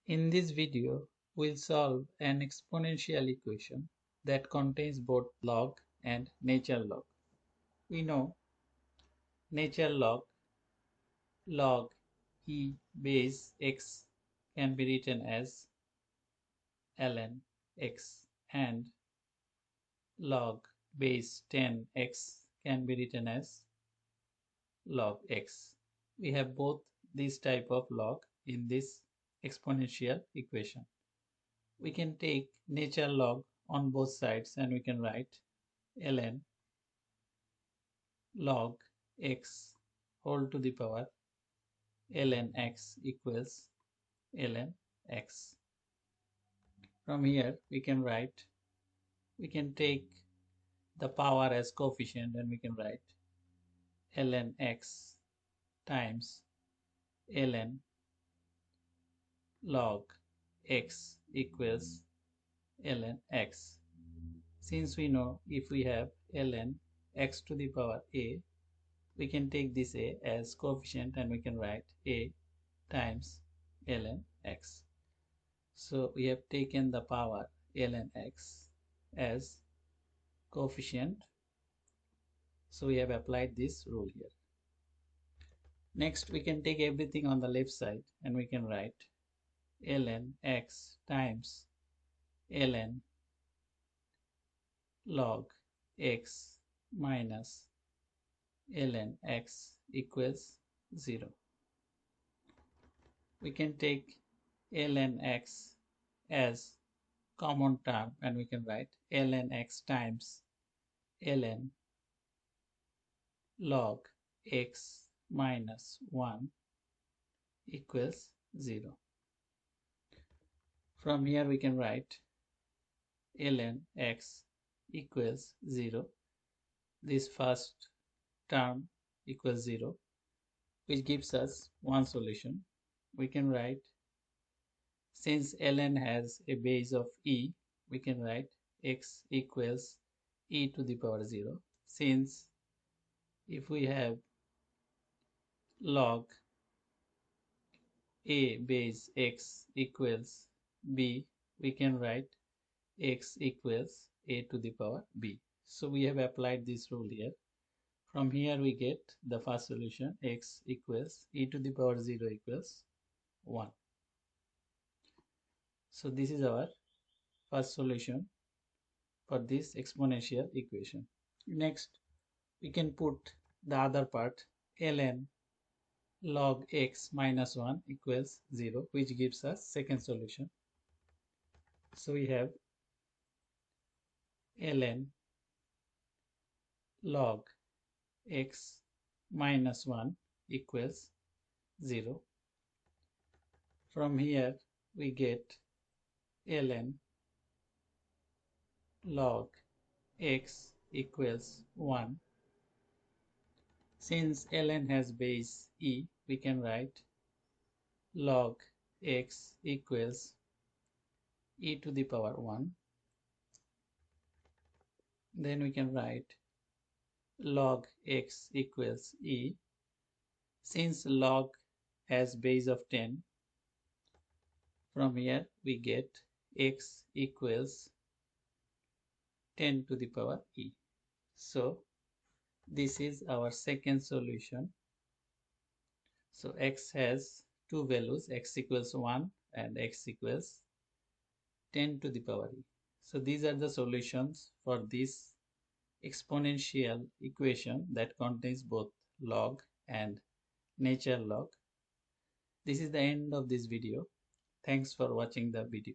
In this video, we'll solve an exponential equation that contains both log and natural log. We know natural log e base x can be written as ln x and log base 10x can be written as log x. We have both these type of log in this exponential equation. We can take natural log on both sides and we can write ln log x whole to the power ln x equals ln x. From here we can take the power as coefficient and we can write ln x times ln log x equals ln x. Since we know if we have ln x to the power a, we can take this a as coefficient and we can write a times ln x. So we have taken the power ln x as coefficient. So we have applied this rule here. Next we can take everything on the left side and we can write ln x times ln log x minus ln x equals 0. We can take ln x as common term and we can write ln x times ln log x minus 1 equals 0. From here we can write ln x equals 0. This first term equals 0, which gives us one solution. We can write, since ln has a base of e, we can write x equals e to the power 0. Since if we have log a base x equals b, we can write x equals a to the power b. So we have applied this rule here. From here we get the first solution, x equals e to the power 0 equals 1. So this is our first solution for this exponential equation. Next, we can put the other part, ln log x minus 1 equals 0, which gives us second solution. So we have ln log x minus 1 equals 0. From here we get ln log x equals 1. Since ln has base e, we can write log x equals e to the power 1. Then we can write log x equals e. Since log has base of 10, from here we get x equals 10 to the power e. So this is our second solution. So x has two values, x equals 1 and x equals 10 to the power e. So these are the solutions for this exponential equation that contains both log and natural log. This is the end of this video. Thanks for watching the video.